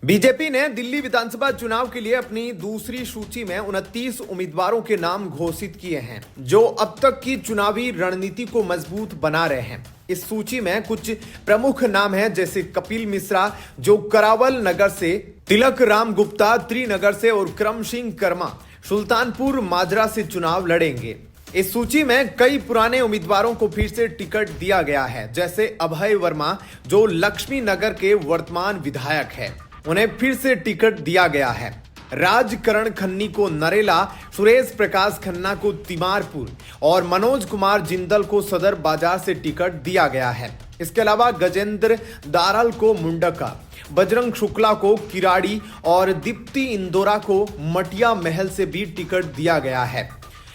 BJP ने दिल्ली विधानसभा चुनाव के लिए अपनी दूसरी सूची में 29 उम्मीदवारों के नाम घोषित किए हैं, जो अब तक की चुनावी रणनीति को मजबूत बना रहे हैं। इस सूची में कुछ प्रमुख नाम हैं, जैसे कपिल मिश्रा जो करावल नगर से, तिलक राम गुप्ता त्रिनगर से और क्रम सिंह कर्मा सुल्तानपुर माजरा से चुनाव लड़ेंगे। इस सूची में कई पुराने उम्मीदवारों को फिर से टिकट दिया गया है, जैसे अभय वर्मा जो लक्ष्मी नगर के वर्तमान विधायक है, उन्हें फिर से टिकट दिया गया है। राजकरण खन्नी को नरेला, सुरेश प्रकाश खन्ना को तिमारपुर और मनोज कुमार जिंदल को सदर बाजार से टिकट दिया गया है। इसके अलावा गजेंद्र दारल को मुंडका, बजरंग शुक्ला को किराड़ी और दीप्ति इंदोरा को मटिया महल से भी टिकट दिया गया है।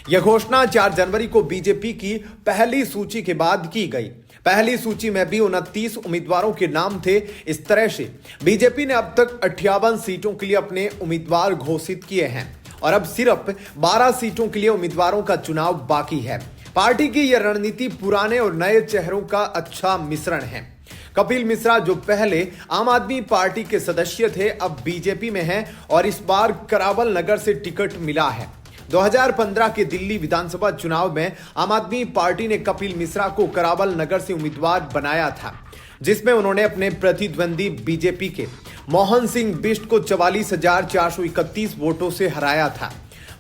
यह घोषणा 4 जनवरी को बीजेपी की पहली सूची के बाद की गई। पहली सूची में भी 29 उम्मीदवारों के नाम थे। इस तरह से बीजेपी ने अब तक 58 सीटों के लिए अपने उम्मीदवार घोषित किए हैं और अब सिर्फ 12 सीटों के लिए उम्मीदवारों का चुनाव बाकी है। पार्टी की यह रणनीति पुराने और नए चेहरों का अच्छा मिश्रण है। कपिल मिश्रा जो पहले आम आदमी पार्टी के सदस्य थे, अब बीजेपी में हैं और इस बार करावल नगर से टिकट मिला है। 2015 के दिल्ली विधानसभा चुनाव में आम आदमी पार्टी ने कपिल मिश्रा को करावल नगर से उम्मीदवार बनाया था, जिसमें उन्होंने अपने प्रतिद्वंदी बीजेपी के मोहन सिंह बिष्ट को 44,431 वोटों से हराया था।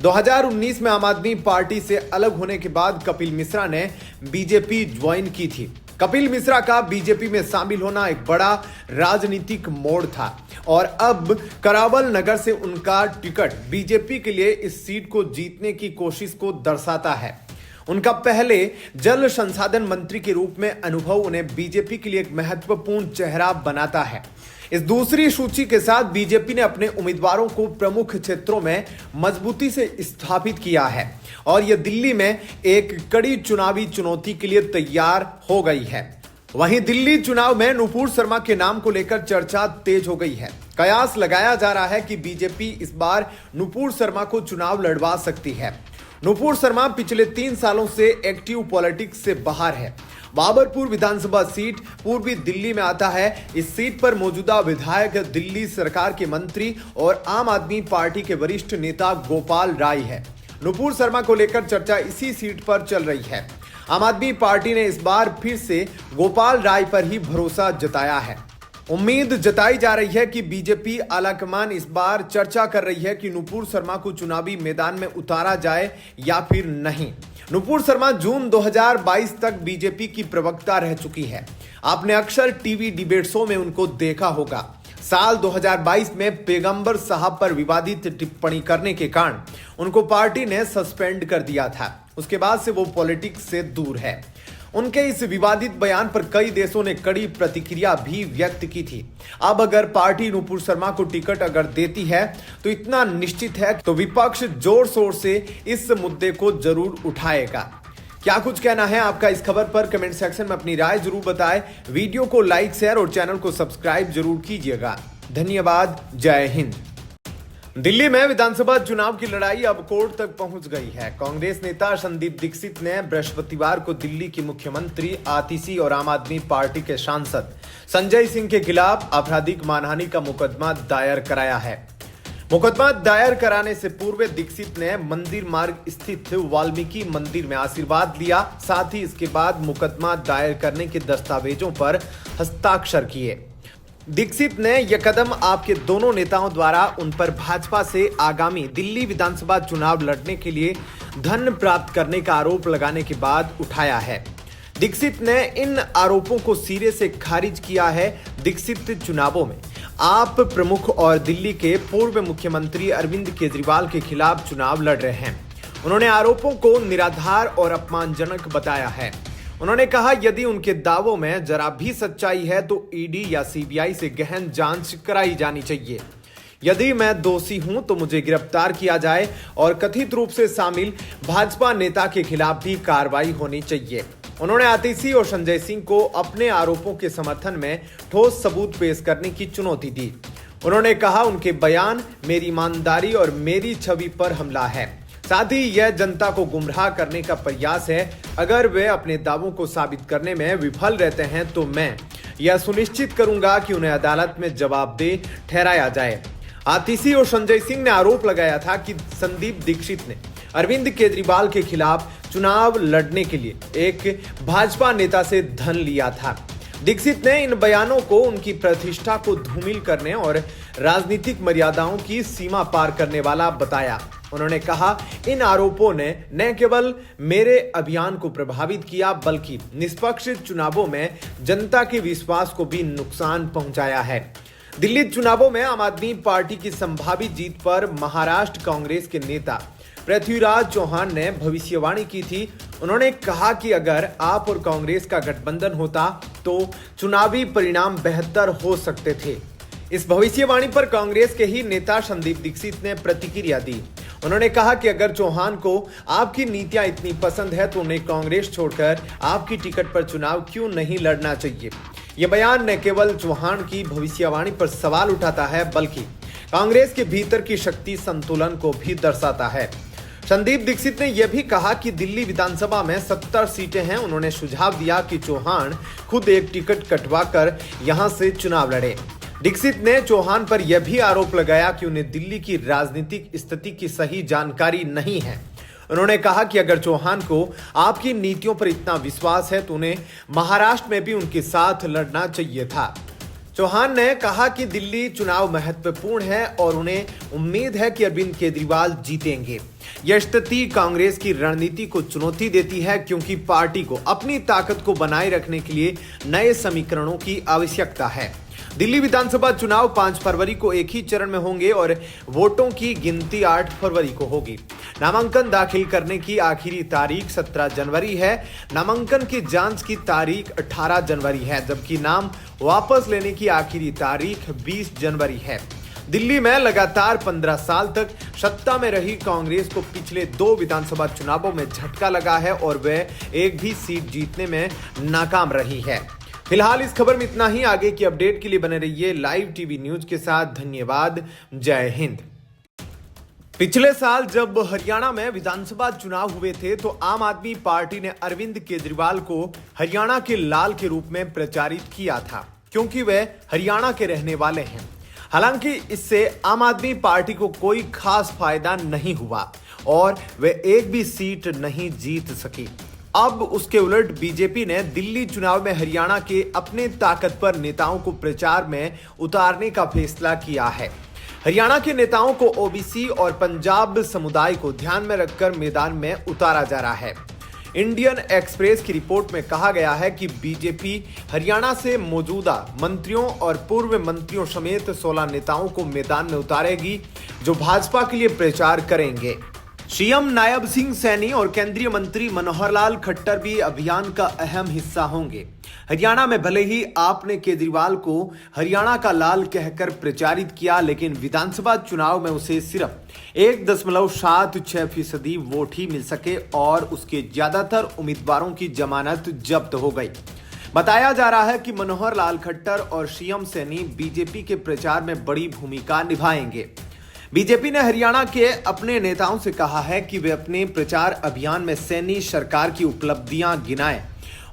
2019 में आम आदमी पार्टी से अलग होने के बाद कपिल मिश्रा ने बीजेपी ज्वाइन की थी। कपिल मिश्रा का बीजेपी में शामिल होना एक बड़ा राजनीतिक मोड़ था और अब करावल नगर से उनका टिकट बीजेपी के लिए इस सीट को जीतने की कोशिश को दर्शाता है। उनका पहले जल संसाधन मंत्री के रूप में अनुभव उन्हें बीजेपी के लिए एक महत्वपूर्ण चेहरा बनाता है। इस दूसरी सूची के साथ बीजेपी ने अपने उम्मीदवारों को प्रमुख क्षेत्रों में मजबूती से स्थापित किया है और यह दिल्ली में एक कड़ी चुनावी चुनौती के लिए तैयार हो गई है। वहीं दिल्ली चुनाव में नुपुर शर्मा के नाम को लेकर चर्चा तेज हो गई है। कयास लगाया जा रहा है कि बीजेपी इस बार नुपुर शर्मा को चुनाव लड़वा सकती है। नुपुर शर्मा पिछले 3 सालों से एक्टिव पॉलिटिक्स से बाहर है। बाबरपुर विधानसभा सीट पूर्वी दिल्ली में आता है। इस सीट पर मौजूदा विधायक दिल्ली सरकार के मंत्री और आम आदमी पार्टी के वरिष्ठ नेता गोपाल राय है। नुपुर शर्मा को लेकर चर्चा इसी सीट पर चल रही है। आम आदमी पार्टी ने इस बार फिर से गोपाल राय पर ही भरोसा जताया है। उम्मीद जताई जा रही है कि बीजेपी आलाकमान इस बार चर्चा कर रही है कि नुपुर शर्मा को चुनावी मैदान में उतारा जाए या फिर नहीं। नुपुर शर्मा जून 2022 तक बीजेपी की प्रवक्ता रह चुकी है। आपने अक्सर टीवी डिबेट शो में उनको देखा होगा। साल 2022 में पैगंबर साहब पर विवादित टिप्पणी करने के कारण उनको पार्टी ने सस्पेंड कर दिया था। उसके बाद से वो पॉलिटिक्स से दूर है। उनके इस विवादित बयान पर कई देशों ने कड़ी प्रतिक्रिया भी व्यक्त की थी। अब अगर पार्टी नुपुर शर्मा को टिकट अगर देती है तो इतना निश्चित है तो विपक्ष जोर शोर से इस मुद्दे को जरूर उठाएगा। क्या कुछ कहना है आपका इस खबर पर? कमेंट सेक्शन में अपनी राय जरूर बताएं। वीडियो को लाइक, शेयर और चैनल को सब्सक्राइब जरूर कीजिएगा। धन्यवाद। जय हिंद। दिल्ली में विधानसभा चुनाव की लड़ाई अब कोर्ट तक पहुंच गई है। कांग्रेस नेता संदीप दीक्षित ने बृहस्पतिवार को दिल्ली की मुख्यमंत्री आतिशी और आम आदमी पार्टी के सांसद संजय सिंह के खिलाफ आपराधिक मानहानि का मुकदमा दायर कराया है। मुकदमा दायर कराने से पूर्व दीक्षित ने मंदिर मार्ग स्थित वाल्मीकि मंदिर में आशीर्वाद लिया। साथ ही इसके बाद मुकदमा दायर करने के दस्तावेजों पर हस्ताक्षर किए। दीक्षित ने यह कदम आपके दोनों नेताओं द्वारा उन पर भाजपा से आगामी दिल्ली विधानसभा चुनाव लड़ने के लिए धन प्राप्त करने का आरोप लगाने के बाद उठाया है। दीक्षित ने इन आरोपों को सिरे से खारिज किया है। दीक्षित चुनावों में आप प्रमुख और दिल्ली के पूर्व मुख्यमंत्री अरविंद केजरीवाल के खिलाफ चुनाव लड़ रहे हैं। उन्होंने आरोपों को निराधार और अपमानजनक बताया है। उन्होंने कहा यदि उनके दावों में जरा भी सच्चाई है तो ईडी या सीबीआई से गहन जांच कराई जानी चाहिए। यदि मैं दोषी हूं तो मुझे गिरफ्तार किया जाए और कथित रूप से शामिल भाजपा नेता के खिलाफ भी कार्रवाई होनी चाहिए। उन्होंने आतिशी और संजय सिंह को अपने आरोपों के समर्थन में ठोस सबूत पेश करने की चुनौती दी। उन्होंने कहा उनके बयान मेरी ईमानदारी और मेरी छवि पर हमला है। साथ ही यह जनता को गुमराह करने का प्रयास है। अगर वे अपने दावों को साबित करने में विफल रहते हैं तो मैं यह सुनिश्चित करूंगा कि उन्हें अदालत में जवाबदेह ठहराया जाए। आतिशी और संजय सिंह ने आरोप लगाया था कि संदीप दीक्षित ने अरविंद केजरीवाल के खिलाफ चुनाव लड़ने के लिए एक भाजपा नेता से धन लिया था। दीक्षित ने इन बयानों को उनकी प्रतिष्ठा को धूमिल करने और राजनीतिक मर्यादाओं की सीमा पार करने वाला बताया। उन्होंने कहा, इन आरोपों ने न केवल मेरे अभियान को प्रभावित किया बल्कि निष्पक्ष चुनावों में जनता के विश्वास को भी नुकसान पहुंचाया है। दिल्ली चुनावों में आम आदमी पार्टी की संभावित जीत पर महाराष्ट्र कांग्रेस के नेता पृथ्वीराज चौहान ने भविष्यवाणी की थी। उन्होंने कहा कि अगर आप और कांग्रेस का गठबंधन होता तो चुनावी परिणाम बेहतर हो सकते थे। इस भविष्यवाणी पर कांग्रेस के ही नेता संदीप दीक्षित ने प्रतिक्रिया दी। उन्होंने कहा कि अगर चौहान को आपकी नीतियां इतनी पसंद है तो उन्हें कांग्रेस छोड़कर आपकी टिकट पर चुनाव क्यों नहीं लड़ना चाहिए। यह बयान न केवल चौहान की भविष्यवाणी पर सवाल उठाता है बल्कि कांग्रेस के भीतर की शक्ति संतुलन को भी दर्शाता है। संदीप दीक्षित ने यह भी कहा कि दिल्ली विधानसभा में 70 सीटें हैं। उन्होंने सुझाव दिया कि चौहान खुद एक टिकट कटवाकर यहां से चुनाव लड़े। दीक्षित ने चौहान पर यह भी आरोप लगाया कि उन्हें दिल्ली की राजनीतिक स्थिति की सही जानकारी नहीं है। उन्होंने कहा कि अगर चौहान को आपकी नीतियों पर इतना विश्वास है तो उन्हें महाराष्ट्र में भी उनके साथ लड़ना चाहिए था। चौहान ने कहा कि दिल्ली चुनाव महत्वपूर्ण है और उन्हें उम्मीद है कि अरविंद केजरीवाल जीतेंगे। यह स्थिति कांग्रेस की रणनीति को चुनौती देती है क्योंकि पार्टी को अपनी ताकत को बनाए रखने के लिए नए समीकरणों की आवश्यकता है। दिल्ली विधानसभा चुनाव 5 फरवरी को एक ही चरण में होंगे और वोटों की गिनती 8 फरवरी को होगी। नामांकन दाखिल करने की आखिरी तारीख 17 जनवरी है। नामांकन की जांच की तारीख 18 जनवरी है, जबकि नाम वापस लेने की आखिरी तारीख 20 जनवरी है। दिल्ली में लगातार 15 साल तक सत्ता में रही कांग्रेस को पिछले 2 विधानसभा चुनावों में झटका लगा है और वह एक भी सीट जीतने में नाकाम रही है। फिलहाल इस खबर में इतना ही। आगे की अपडेट के लिए बने रहिए लाइव टीवी न्यूज के साथ। धन्यवाद। जय हिंद। पिछले साल जब हरियाणा में विधानसभा चुनाव हुए थे तो आम आदमी पार्टी ने अरविंद केजरीवाल को हरियाणा के लाल के रूप में प्रचारित किया था क्योंकि वे हरियाणा के रहने वाले हैं। हालांकि इससे आम आदमी पार्टी को कोई खास फायदा नहीं हुआ और वे एक भी सीट नहीं जीत सकी। अब उसके उलट बीजेपी ने दिल्ली चुनाव में हरियाणा के अपने ताकतवर नेताओं को प्रचार में उतारने का फैसला किया है। हरियाणा के नेताओं को ओबीसी और पंजाब समुदाय को ध्यान में रखकर मैदान में उतारा जा रहा है। इंडियन एक्सप्रेस की रिपोर्ट में कहा गया है कि बीजेपी हरियाणा से मौजूदा मंत्रियों और पूर्व मंत्रियों समेत 16 नेताओं को मैदान में उतारेगी जो भाजपा के लिए प्रचार करेंगे। सीएम नायब सिंह सैनी और केंद्रीय मंत्री मनोहर लाल खट्टर भी अभियान का अहम हिस्सा होंगे। हरियाणा में भले ही आपने केजरीवाल को हरियाणा का लाल कहकर प्रचारित किया, लेकिन विधानसभा चुनाव में उसे सिर्फ 1.76% वोट ही मिल सके और उसके ज्यादातर उम्मीदवारों की जमानत जब्त हो गई। बताया जा रहा है कि मनोहर लाल खट्टर और सीएम सैनी बीजेपी के प्रचार में बड़ी भूमिका निभाएंगे। बीजेपी ने हरियाणा के अपने नेताओं से कहा है कि वे अपने प्रचार अभियान में सैनी सरकार की उपलब्धियां गिनाएं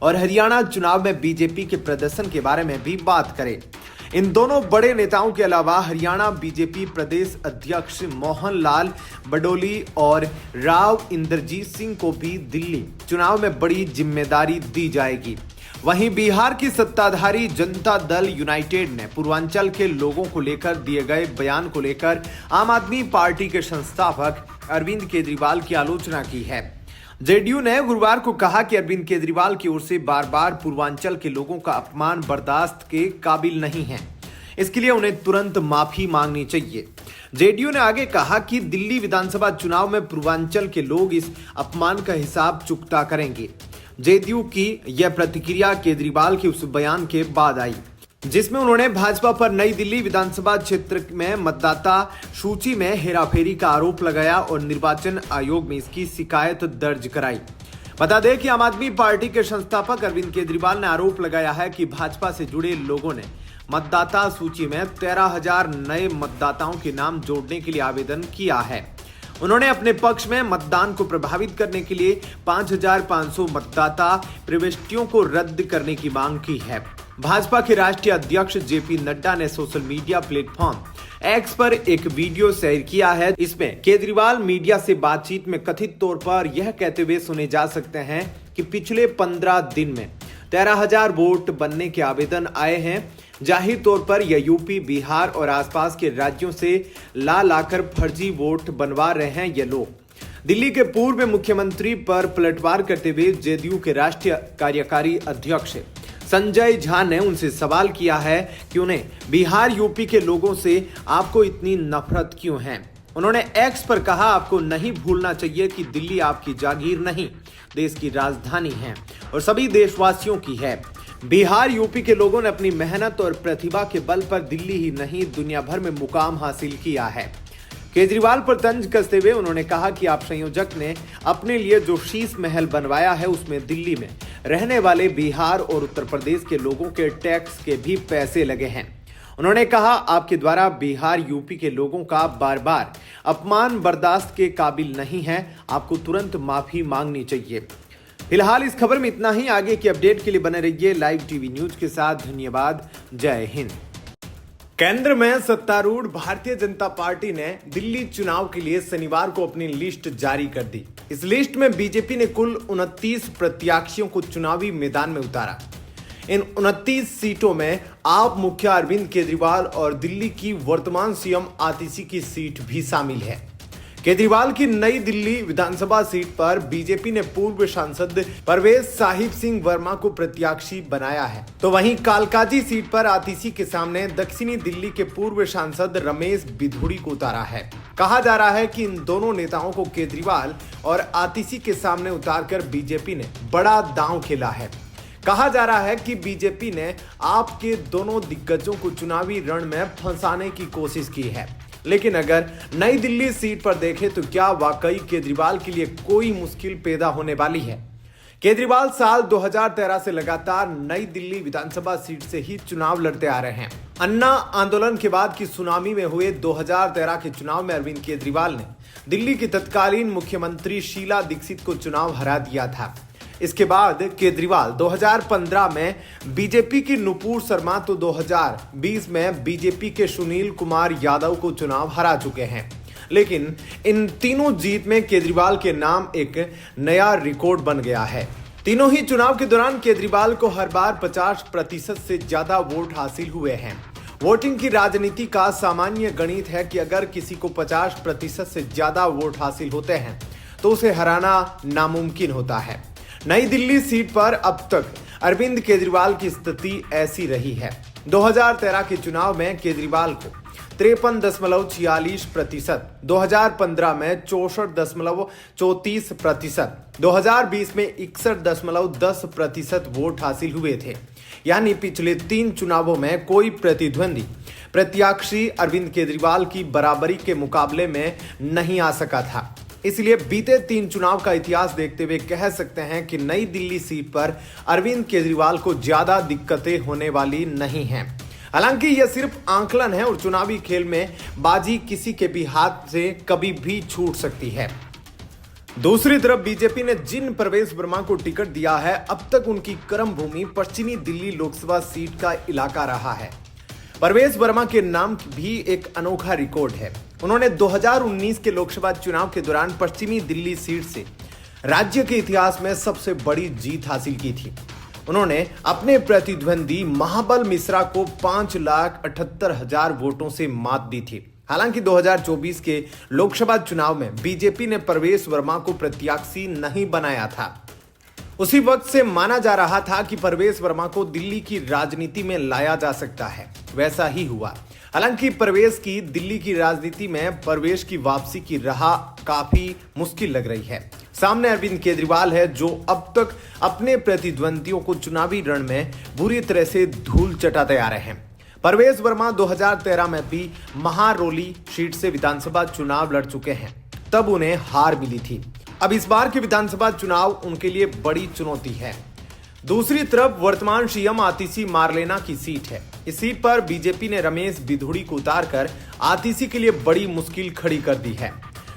और हरियाणा चुनाव में बीजेपी के प्रदर्शन के बारे में भी बात करें। इन दोनों बड़े नेताओं के अलावा हरियाणा बीजेपी प्रदेश अध्यक्ष मोहन लाल बडोली और राव इंद्रजीत सिंह को भी दिल्ली चुनाव में बड़ी जिम्मेदारी दी जाएगी। वहीं बिहार की सत्ताधारी जनता दल यूनाइटेड ने पूर्वांचल के लोगों को लेकर दिए गए बयान को लेकर आम आदमी पार्टी के संस्थापक अरविंद केजरीवाल की आलोचना की है। जेडीयू ने गुरुवार को कहा कि अरविंद केजरीवाल की ओर से बार बार पूर्वांचल के लोगों का अपमान बर्दाश्त के काबिल नहीं है। इसके लिए उन्हें तुरंत माफी मांगनी चाहिए। जेडीयू ने आगे कहा कि दिल्ली विधानसभा चुनाव में पूर्वांचल के लोग इस अपमान का हिसाब चुकता करेंगे। जेडीयू की यह प्रतिक्रिया केजरीवाल के उस बयान के बाद आई जिसमें उन्होंने भाजपा पर नई दिल्ली विधानसभा क्षेत्र में मतदाता सूची में हेराफेरी का आरोप लगाया और निर्वाचन आयोग में इसकी शिकायत दर्ज कराई। बता दें कि आम आदमी पार्टी के संस्थापक अरविंद केजरीवाल ने आरोप लगाया है कि भाजपा से जुड़े लोगों ने मतदाता सूची में 13,000 नए मतदाताओं के नाम जोड़ने के लिए आवेदन किया है। उन्होंने अपने पक्ष में मतदान को प्रभावित करने के लिए 5,500 मतदाता प्रविष्टियों को रद्द करने की मांग की है। भाजपा के राष्ट्रीय अध्यक्ष जेपी नड्डा ने सोशल मीडिया प्लेटफॉर्म एक्स पर एक वीडियो शेयर किया है। इसमें केजरीवाल मीडिया से बातचीत में कथित तौर पर यह कहते हुए सुने जा सकते हैं कि पिछले 15 दिन में 13,000 वोट बनने के आवेदन आए हैं। जाहिर तौर पर यह यूपी, बिहार और आसपास के राज्यों से ला लाकर फर्जी वोट बनवा रहे हैं ये लोग। दिल्ली के पूर्व मुख्यमंत्री पर पलटवार करते हुए जेडीयू के राष्ट्रीय कार्यकारी अध्यक्ष संजय झा ने उनसे सवाल किया है कि उन्हें बिहार, यूपी के लोगों से आपको इतनी नफरत क्यों है। उन्होंने एक्स पर कहा, आपको नहीं भूलना चाहिए कि दिल्ली आपकी जागीर नहीं, देश की राजधानी है और सभी देशवासियों की है। बिहार, यूपी के लोगों ने अपनी मेहनत और प्रतिभा के बल पर दिल्ली ही नहीं दुनिया भर में मुकाम हासिल किया है। केजरीवाल पर तंज कसते हुए उन्होंने कहा कि आप संयोजक ने अपने लिए जो शीश महल बनवाया है उसमें दिल्ली में रहने वाले बिहार और उत्तर प्रदेश के लोगों के टैक्स के भी पैसे लगे हैं। उन्होंने कहा, आपके द्वारा बिहार, यूपी के लोगों का बार बार अपमान बर्दाश्त के काबिल नहीं है, आपको तुरंत माफी मांगनी चाहिए। फिलहाल इस खबर में इतना ही। आगे की अपडेट के लिए बने रहिए लाइव टीवी न्यूज के साथ। धन्यवाद। जय हिंद। केंद्र में सत्तारूढ़ भारतीय जनता पार्टी ने दिल्ली चुनाव के लिए शनिवार को अपनी लिस्ट जारी कर दी। इस लिस्ट में बीजेपी ने कुल 29 प्रत्याशियों को चुनावी मैदान में उतारा। इन 29 सीटों में आप मुख्य अरविंद केजरीवाल और दिल्ली की वर्तमान सीएम आतिशी की सीट भी शामिल है। केजरीवाल की नई दिल्ली विधानसभा सीट पर बीजेपी ने पूर्व सांसद परवेज साहिब सिंह वर्मा को प्रत्याशी बनाया है, तो वहीं कालकाजी सीट पर आतिशी के सामने दक्षिणी दिल्ली के पूर्व सांसद रमेश बिधूड़ी को उतारा है। कहा जा रहा है कि इन दोनों नेताओं को केजरीवाल और आतिशी के सामने उतारकर बीजेपी ने बड़ा दांव खेला है। कहा जा रहा है कि बीजेपी ने आपके दोनों दिग्गजों को चुनावी रण में फंसाने की कोशिश की है। लेकिन अगर नई दिल्ली सीट पर देखें तो क्या वाकई केजरीवाल के लिए कोई मुश्किल पैदा होने वाली है। केजरीवाल साल 2013 से लगातार नई दिल्ली विधानसभा सीट से ही चुनाव लड़ते आ रहे हैं। अन्ना आंदोलन के बाद की सुनामी में हुए 2013 के चुनाव में अरविंद केजरीवाल ने दिल्ली की तत्कालीन मुख्यमंत्री शीला दीक्षित को चुनाव हरा दिया था। इसके बाद केजरीवाल 2015 में बीजेपी की नुपुर शर्मा तो 2020 में बीजेपी के सुनील कुमार यादव को चुनाव हरा चुके हैं। लेकिन इन तीनों जीत में केजरीवाल के नाम एक नया रिकॉर्ड बन गया है। तीनों ही चुनाव के दौरान केजरीवाल को हर बार 50% से ज्यादा वोट हासिल हुए हैं। वोटिंग की राजनीति का सामान्य गणित है कि अगर किसी को 50% से ज्यादा वोट हासिल होते हैं तो उसे हराना नामुमकिन होता है। नई दिल्ली सीट पर अब तक अरविंद केजरीवाल की स्थिति ऐसी रही है। 2013 के चुनाव में केजरीवाल को 53.46%, 2015 में 64.34%, 2020 में 61.10% वोट हासिल हुए थे। यानी पिछले 3 चुनावों में कोई प्रतिद्वंदी प्रत्याशी अरविंद केजरीवाल की बराबरी के मुकाबले में नहीं आ सका था। इसलिए बीते 3 चुनाव का इतिहास देखते हुए कह सकते हैं कि नई दिल्ली सीट पर अरविंद केजरीवाल को ज्यादा दिक्कतें होने वाली नहीं हैं। हालांकि यह सिर्फ आंकलन है और चुनावी खेल में बाजी किसी के भी हाथ से कभी भी छूट सकती है। दूसरी तरफ बीजेपी ने जिन परवेज वर्मा को टिकट दिया है, अब तक उनकी कर्म भूमि पश्चिमी दिल्ली लोकसभा सीट का इलाका रहा है। परवेज वर्मा के नाम भी एक अनोखा रिकॉर्ड है। उन्होंने 2019 के लोकसभा चुनाव के दौरान पश्चिमी दिल्ली सीट से राज्य के इतिहास में सबसे बड़ी जीत हासिल की थी। उन्होंने अपने प्रतिद्वंदी महाबल मिश्रा को 5,78,000 वोटों से मात दी थी। हालांकि 2024 के लोकसभा चुनाव में बीजेपी ने परवेज वर्मा को प्रत्याशी नहीं बनाया था। उसी वक्त से माना जा रहा था कि परवेज वर्मा को दिल्ली की राजनीति में लाया जा सकता है। वैसा ही हुआ। हालांकि परवेज की दिल्ली की राजनीति में प्रवेश की वापसी की राह काफी मुश्किल लग रही है। सामने अरविंद केजरीवाल है जो अब तक अपने प्रतिद्वंदियों को चुनावी रण में बुरी तरह से धूल चटाते आ रहे हैं। परवेज वर्मा 2013 में भी महारोली सीट से विधानसभा चुनाव लड़ चुके हैं, तब उन्हें हार मिली थी। अब इस बार के विधानसभा चुनाव उनके लिए बड़ी चुनौती है। दूसरी तरफ वर्तमान सीएम आतिशी मारलेना की सीट है। इस सीट पर बीजेपी ने रमेश बिधूड़ी को उतारकर आतिशी के लिए बड़ी मुश्किल खड़ी कर दी है।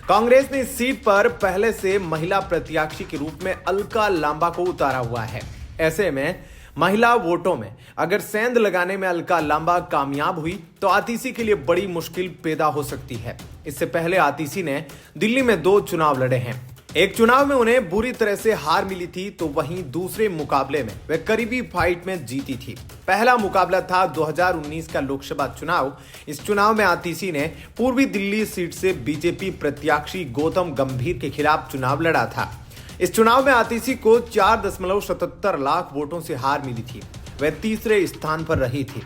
कांग्रेस ने इस सीट पर पहले से महिला प्रत्याशी के रूप में अलका लांबा को उतारा हुआ है। ऐसे में महिला वोटों में अगर सेंध लगाने में अलका लांबा कामयाब हुई तो आतिशी के लिए बड़ी मुश्किल पैदा हो सकती है। इससे पहले आतिशी ने दिल्ली में 2 चुनाव लड़े हैं। एक चुनाव में उन्हें बुरी तरह से हार मिली थी, तो वहीं दूसरे मुकाबले में वे करीबी फाइट में जीती थी। पहला मुकाबला था 2019 का लोकसभा चुनाव। इस चुनाव में आतिशी ने पूर्वी दिल्ली सीट से बीजेपी प्रत्याशी गौतम गंभीर के खिलाफ चुनाव लड़ा था। इस चुनाव में आतिशी को 4.77 लाख वोटों से हार मिली थी। वह तीसरे स्थान पर रही थी।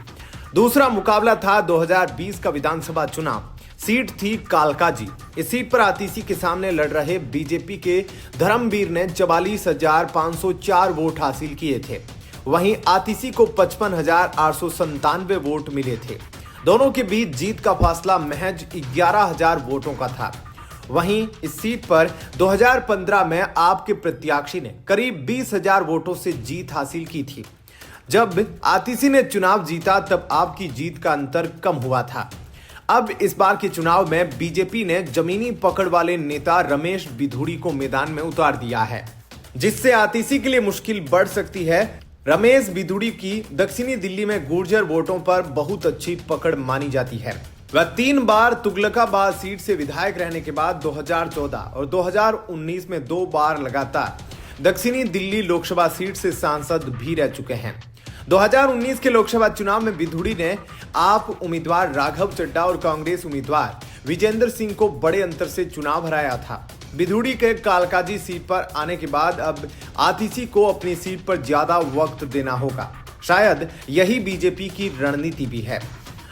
दूसरा मुकाबला था 2020 का विधानसभा चुनाव। सीट थी कालकाजी। इस सीट पर आतिशी के सामने लड़ रहे बीजेपी के धर्मवीर ने 44,504 वोट हासिल किए थे। वहीं आतिशी को 55,897 वोट मिले थे। दोनों के बीच जीत का फासला महज 11,000 वोटों का था। वहीं इस सीट पर 2015 में आपके प्रत्याशी ने करीब 20,000 वोटों से जीत हासिल की थी। जब आतिशी ने चुनाव जीता तब आपकी जीत का अंतर कम हुआ था। अब इस बार के चुनाव में बीजेपी ने जमीनी पकड़ वाले नेता रमेश बिधूड़ी को मैदान में उतार दिया है, जिससे आतिशी के लिए मुश्किल बढ़ सकती है। रमेश बिधूड़ी की दक्षिणी दिल्ली में गुर्जर वोटों पर बहुत अच्छी पकड़ मानी जाती है। वह 3 बार तुगलकाबाद सीट से विधायक रहने के बाद 2014 और 2019 में 2 बार लगातार दक्षिणी दिल्ली लोकसभा सीट से सांसद भी रह चुके हैं। 2019 के लोकसभा चुनाव में बिधूड़ी ने आप उम्मीदवार राघव चड्ढा और कांग्रेस उम्मीदवार विजेंद्र सिंह को बड़े अंतर से चुनाव हराया था। बिधूड़ी के कालकाजी सीट पर आने के बाद अब आतिशी को अपनी सीट पर ज्यादा वक्त देना होगा। शायद यही बीजेपी की रणनीति भी है।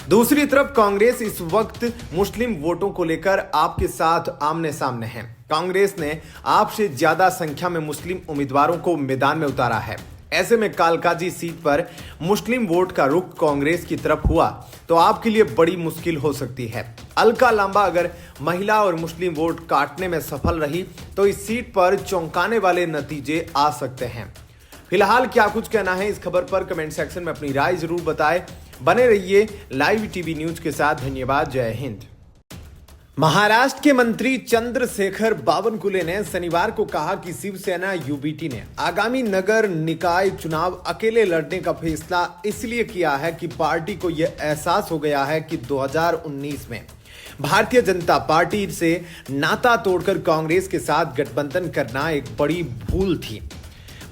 दूसरी तरफ कांग्रेस इस वक्त मुस्लिम वोटों को लेकर आपके साथ आमने सामने है। कांग्रेस ने आपसे ज्यादा संख्या में मुस्लिम उम्मीदवारों को मैदान में उतारा है। ऐसे में कालकाजी सीट पर मुस्लिम वोट का रुख कांग्रेस की तरफ हुआ तो आपके लिए बड़ी मुश्किल हो सकती है। अलका लांबा अगर महिला और मुस्लिम वोट काटने में सफल रही तो इस सीट पर चौंकाने वाले नतीजे आ सकते हैं। फिलहाल क्या कुछ कहना है इस खबर पर कमेंट सेक्शन में अपनी राय जरूर बताएं। बने रहिए लाइव टीवी न्यूज के साथ। धन्यवाद। जय हिंद। महाराष्ट्र के मंत्री चंद्रशेखर बावनकुले ने शनिवार को कहा कि शिवसेना यूबीटी ने आगामी नगर निकाय चुनाव अकेले लड़ने का फैसला इसलिए किया है कि पार्टी को यह एहसास हो गया है कि 2019 में भारतीय जनता पार्टी से नाता तोड़कर कांग्रेस के साथ गठबंधन करना एक बड़ी भूल थी।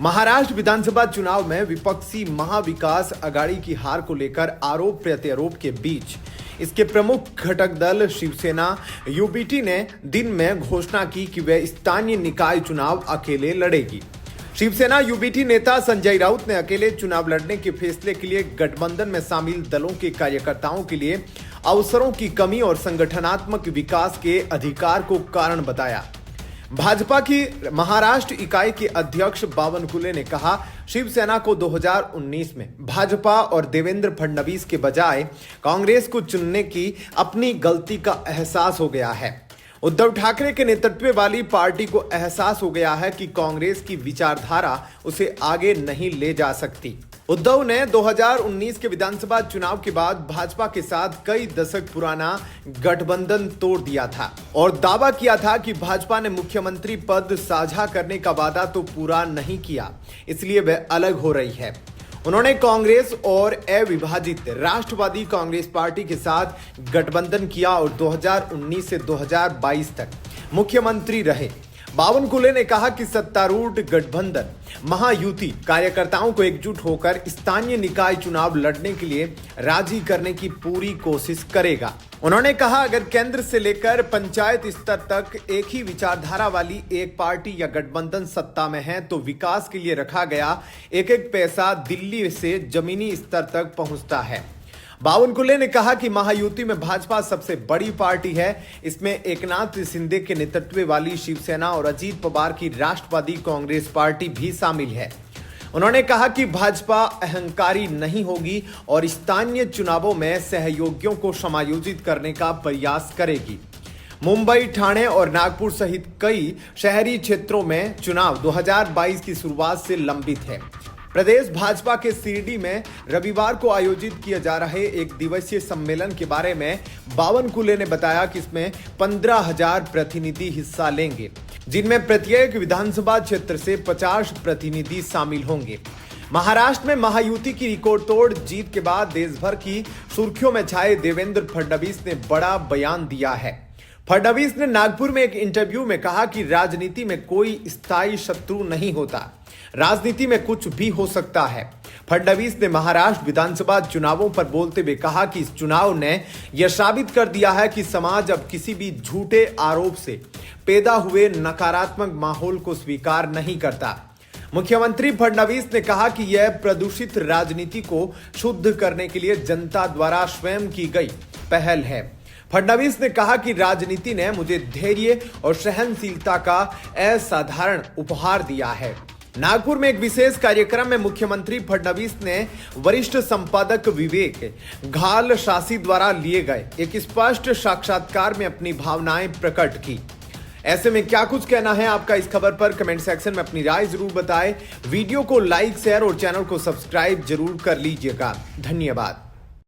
महाराष्ट्र विधानसभा चुनाव में विपक्षी महाविकास अघाड़ी की हार को लेकर आरोप प्रत्यारोप के बीच इसके प्रमुख घटक दल शिवसेना यूबीटी ने दिन में घोषणा की कि वह स्थानीय निकाय चुनाव अकेले लड़ेगी। शिवसेना यूबीटी नेता संजय राउत ने अकेले चुनाव लड़ने के फैसले के लिए गठबंधन में शामिल दलों के कार्यकर्ताओं के लिए अवसरों की कमी और संगठनात्मक विकास के अधिकार को कारण बताया। भाजपा की महाराष्ट्र इकाई के अध्यक्ष बावनकुले ने कहा, शिवसेना को 2019 में भाजपा और देवेंद्र फडणवीस के बजाय कांग्रेस को चुनने की अपनी गलती का एहसास हो गया है। उद्धव ठाकरे के नेतृत्व वाली पार्टी को एहसास हो गया है कि कांग्रेस की विचारधारा उसे आगे नहीं ले जा सकती। उद्धव ने 2019 के विधानसभा चुनाव के बाद भाजपा के साथ कई दशक पुराना गठबंधन तोड़ दिया था और दावा किया था कि भाजपा ने मुख्यमंत्री पद साझा करने का वादा तो पूरा नहीं किया, इसलिए वह अलग हो रही है। उन्होंने कांग्रेस और अविभाजित राष्ट्रवादी कांग्रेस पार्टी के साथ गठबंधन किया और 2019 से 2022 तक मुख्यमंत्री रहे। बावनकुले ने कहा कि सत्तारूढ़ गठबंधन महायुति कार्यकर्ताओं को एकजुट होकर स्थानीय निकाय चुनाव लड़ने के लिए राजी करने की पूरी कोशिश करेगा। उन्होंने कहा, अगर केंद्र से लेकर पंचायत स्तर तक एक ही विचारधारा वाली एक पार्टी या गठबंधन सत्ता में है तो विकास के लिए रखा गया एक एक पैसा दिल्ली से जमीनी स्तर तक पहुंचता है। बावनकुले ने कहा कि महायुति में भाजपा सबसे बड़ी पार्टी है। इसमें एकनाथ शिंदे के नेतृत्व वाली शिवसेना और अजीत पवार की राष्ट्रवादी कांग्रेस पार्टी भी शामिल है। उन्होंने कहा कि भाजपा अहंकारी नहीं होगी और स्थानीय चुनावों में सहयोगियों को समायोजित करने का प्रयास करेगी। मुंबई, ठाणे और नागपुर सहित कई शहरी क्षेत्रों में चुनाव 2022 की शुरुआत से लंबित है। प्रदेश भाजपा के शिरडी में रविवार को आयोजित किए जा रहे एक दिवसीय सम्मेलन के बारे में बावनकुले ने बताया कि इसमें 15,000 प्रतिनिधि हिस्सा लेंगे, जिनमें प्रत्येक विधानसभा क्षेत्र से 50 प्रतिनिधि शामिल होंगे। महाराष्ट्र में महायुति की रिकॉर्ड तोड़ जीत के बाद देश भर की सुर्खियों में छाए देवेंद्र फडणवीस ने बड़ा बयान दिया है। फडणवीस ने नागपुर में एक इंटरव्यू में कहा कि राजनीति में कोई स्थायी शत्रु नहीं होता, राजनीति में कुछ भी हो सकता है। फडणवीस ने महाराष्ट्र विधानसभा चुनावों पर बोलते हुए कहा कि इस चुनाव ने यह साबित कर दिया है कि समाज अब किसी भी झूठे आरोप से पैदा हुए नकारात्मक माहौल को स्वीकार नहीं करता। मुख्यमंत्री फडणवीस ने कहा कि यह प्रदूषित राजनीति को शुद्ध करने के लिए जनता द्वारा स्वयं की गई पहल है। फडणवीस ने कहा कि राजनीति ने मुझे धैर्य और सहनशीलता का असाधारण उपहार दिया है। नागपुर में एक विशेष कार्यक्रम में मुख्यमंत्री फडणवीस ने वरिष्ठ संपादक विवेक घाल शासी द्वारा लिए गए एक स्पष्ट साक्षात्कार में अपनी भावनाएं प्रकट की। ऐसे में क्या कुछ कहना है आपका इस खबर पर कमेंट सेक्शन में अपनी राय जरूर बताएं। वीडियो को लाइक, शेयर और चैनल को सब्सक्राइब जरूर कर लीजिएगा। धन्यवाद।